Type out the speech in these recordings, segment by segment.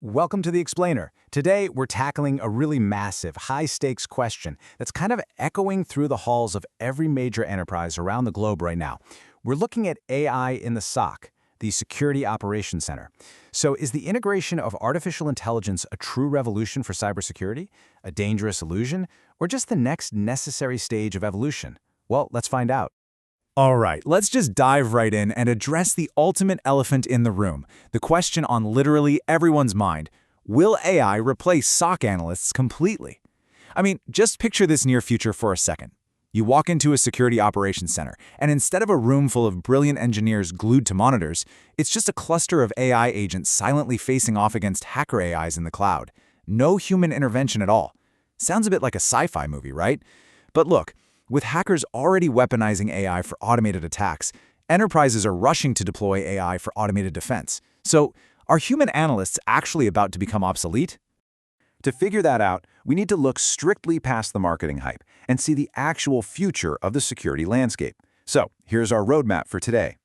Welcome to The Explainer. Today, we're tackling a really massive, high-stakes question that's kind of echoing through the halls of every major enterprise around the globe right now. We're looking at AI in the SOC, the Security Operations Center. So is the integration of artificial intelligence a true revolution for cybersecurity, a dangerous illusion, or just the next necessary stage of evolution? Well, let's find out. All right, let's just dive right in and address the ultimate elephant in the room, the question on literally everyone's mind. Will AI replace SOC analysts completely? I mean, just picture this near future for a second. You walk into a security operations center, and instead of a room full of brilliant engineers glued to monitors, it's just a cluster of AI agents silently facing off against hacker AIs in the cloud. No human intervention at all. Sounds a bit like a sci-fi movie, right? But look, with hackers already weaponizing AI for automated attacks, enterprises are rushing to deploy AI for automated defense. So, are human analysts actually about to become obsolete? To figure that out, we need to look strictly past the marketing hype and see the actual future of the security landscape. So, here's our roadmap for today.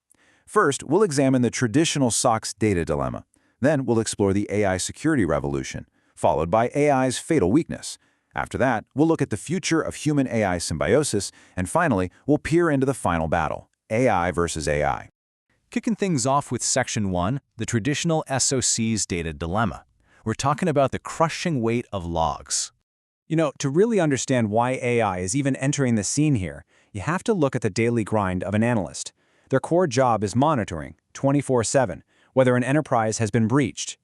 First, we'll examine the traditional SOC's data dilemma. Then, we'll explore the AI security revolution, followed by AI's fatal weakness. After that, we'll look at the future of human-AI symbiosis, and finally, we'll peer into the final battle, AI versus AI. Kicking things off with Section 1, the traditional SOC's data dilemma. We're talking about the crushing weight of logs. To really understand why AI is even entering the scene here, you have to look at the daily grind of an analyst. Their core job is monitoring, 24/7, whether an enterprise has been breached,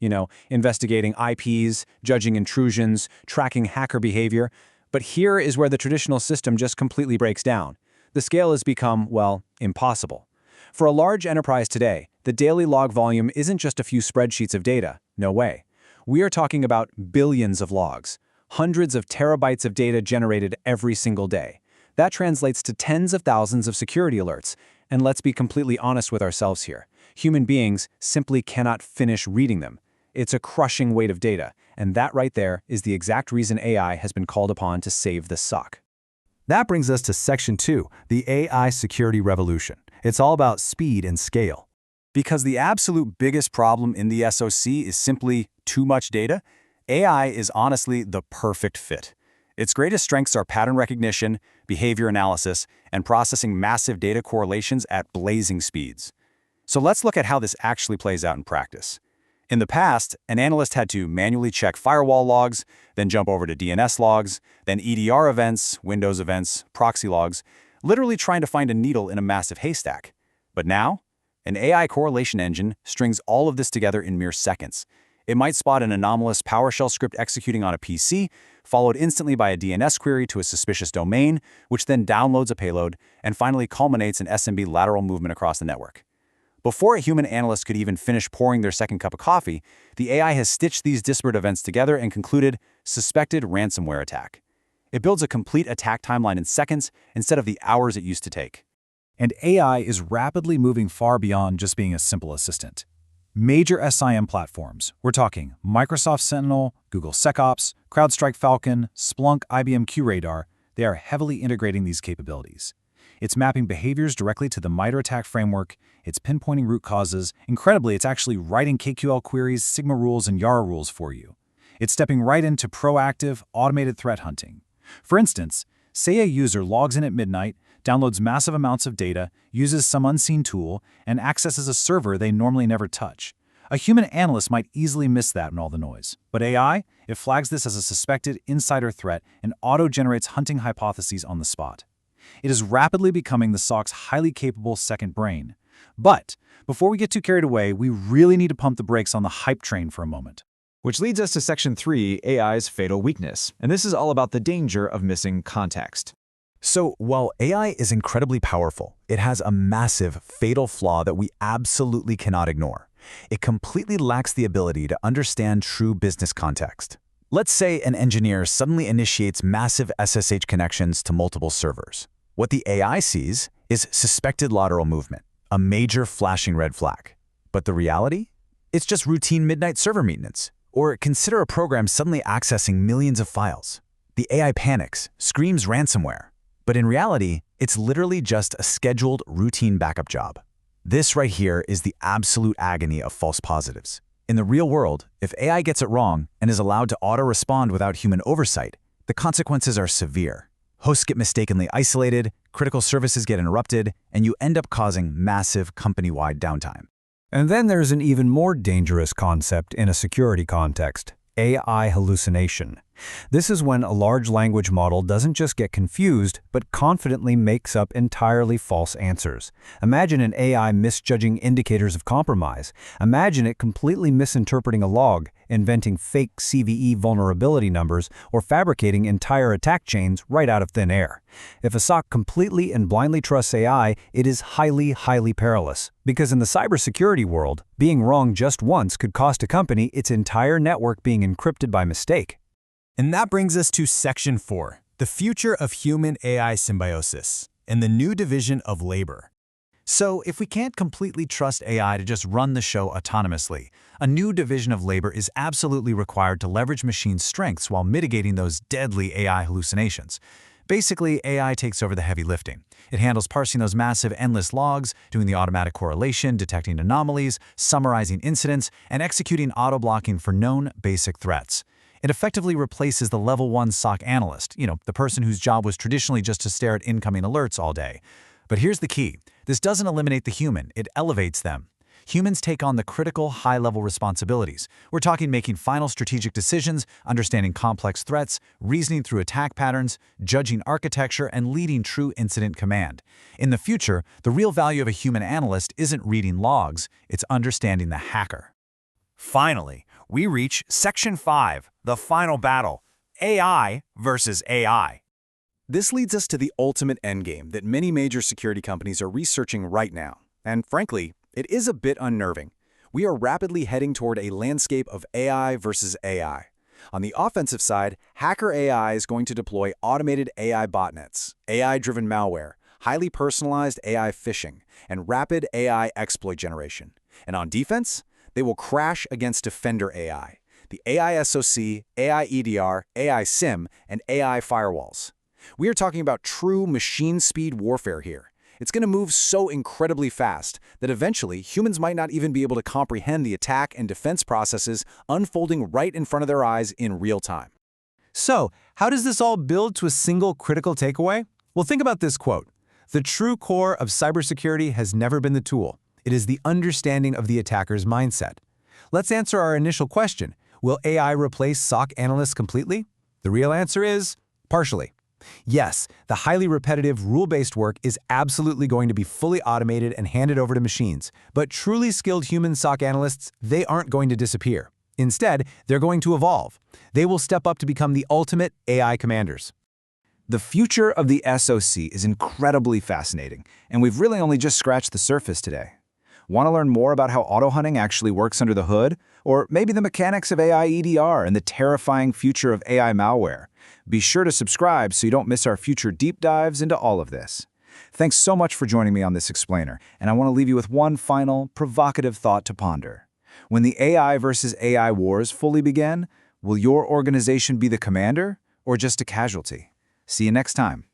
investigating IPs, judging intrusions, tracking hacker behavior. But here is where the traditional system just completely breaks down. The scale has become, well, impossible. For a large enterprise today, the daily log volume isn't just a few spreadsheets of data. No way. We are talking about billions of logs, hundreds of terabytes of data generated every single day. That translates to tens of thousands of security alerts. And let's be completely honest with ourselves here. Human beings simply cannot finish reading them. It's a crushing weight of data, and that right there is the exact reason AI has been called upon to save the SOC. That brings us to Section 2, the AI security revolution. It's all about speed and scale. Because the absolute biggest problem in the SOC is simply too much data, AI is honestly the perfect fit. Its greatest strengths are pattern recognition, behavior analysis, and processing massive data correlations at blazing speeds. So let's look at how this actually plays out in practice. In the past, an analyst had to manually check firewall logs, then jump over to DNS logs, then EDR events, Windows events, proxy logs, literally trying to find a needle in a massive haystack. But now, an AI correlation engine strings all of this together in mere seconds. It might spot an anomalous PowerShell script executing on a PC, followed instantly by a DNS query to a suspicious domain, which then downloads a payload, and finally culminates in SMB lateral movement across the network. Before a human analyst could even finish pouring their second cup of coffee, the AI has stitched these disparate events together and concluded, suspected ransomware attack. It builds a complete attack timeline in seconds instead of the hours it used to take. And AI is rapidly moving far beyond just being a simple assistant. Major SIM platforms, we're talking Microsoft Sentinel, Google SecOps, CrowdStrike Falcon, Splunk, IBM QRadar, they are heavily integrating these capabilities. It's mapping behaviors directly to the MITRE ATT&CK framework, it's pinpointing root causes, incredibly it's actually writing KQL queries, Sigma rules, and Yara rules for you. It's stepping right into proactive, automated threat hunting. For instance, say a user logs in at midnight, downloads massive amounts of data, uses some unseen tool, and accesses a server they normally never touch. A human analyst might easily miss that in all the noise. But AI, it flags this as a suspected insider threat and auto-generates hunting hypotheses on the spot. It is rapidly becoming the SOC's highly capable second brain. But before we get too carried away, we really need to pump the brakes on the hype train for a moment. Which leads us to Section 3, AI's fatal weakness. And this is all about the danger of missing context. So, while AI is incredibly powerful, it has a massive, fatal flaw that we absolutely cannot ignore. It completely lacks the ability to understand true business context. Let's say an engineer suddenly initiates massive SSH connections to multiple servers. What the AI sees is suspected lateral movement, a major flashing red flag. But the reality? It's just routine midnight server maintenance. Or consider a program suddenly accessing millions of files. The AI panics, screams ransomware. But in reality, it's literally just a scheduled routine backup job. This right here is the absolute agony of false positives. In the real world, if AI gets it wrong and is allowed to auto-respond without human oversight, the consequences are severe. Hosts get mistakenly isolated, critical services get interrupted, and you end up causing massive company-wide downtime. And then there's an even more dangerous concept in a security context: AI hallucination. This is when a large language model doesn't just get confused, but confidently makes up entirely false answers. Imagine an AI misjudging indicators of compromise. Imagine it completely misinterpreting a log, inventing fake CVE vulnerability numbers, or fabricating entire attack chains right out of thin air. If a SOC completely and blindly trusts AI, it is highly, highly perilous. Because in the cybersecurity world, being wrong just once could cost a company its entire network being encrypted by mistake. And that brings us to Section 4, the future of human-AI symbiosis, and the new division of labor. So, if we can't completely trust AI to just run the show autonomously, a new division of labor is absolutely required to leverage machine strengths while mitigating those deadly AI hallucinations. Basically, AI takes over the heavy lifting. It handles parsing those massive, endless logs, doing the automatic correlation, detecting anomalies, summarizing incidents, and executing auto-blocking for known basic threats. It effectively replaces the Level 1 SOC analyst, the person whose job was traditionally just to stare at incoming alerts all day. But here's the key. This doesn't eliminate the human, it elevates them. Humans take on the critical, high-level responsibilities. We're talking making final strategic decisions, understanding complex threats, reasoning through attack patterns, judging architecture, and leading true incident command. In the future, the real value of a human analyst isn't reading logs, it's understanding the hacker. Finally, we reach Section 5, the final battle: AI versus AI. This leads us to the ultimate endgame that many major security companies are researching right now. And frankly, it is a bit unnerving. We are rapidly heading toward a landscape of AI versus AI. On the offensive side, hacker AI is going to deploy automated AI botnets, AI-driven malware, highly personalized AI phishing, and rapid AI exploit generation. And on defense, they will crash against Defender AI, the AI SOC, AI EDR, AI SIM, and AI firewalls. We are talking about true machine speed warfare here. It's going to move so incredibly fast that eventually humans might not even be able to comprehend the attack and defense processes unfolding right in front of their eyes in real time. So, how does this all build to a single critical takeaway? Well, think about this quote: "The true core of cybersecurity has never been the tool. It is the understanding of the attacker's mindset." Let's answer our initial question. Will AI replace SOC analysts completely? The real answer is partially. Yes, the highly repetitive, rule-based work is absolutely going to be fully automated and handed over to machines. But truly skilled human SOC analysts, they aren't going to disappear. Instead, they're going to evolve. They will step up to become the ultimate AI commanders. The future of the SOC is incredibly fascinating, and we've really only just scratched the surface today. Want to learn more about how auto-hunting actually works under the hood? Or maybe the mechanics of AI EDR and the terrifying future of AI malware? Be sure to subscribe so you don't miss our future deep dives into all of this. Thanks so much for joining me on this explainer, and I want to leave you with one final, provocative thought to ponder. When the AI versus AI wars fully begin, will your organization be the commander or just a casualty? See you next time.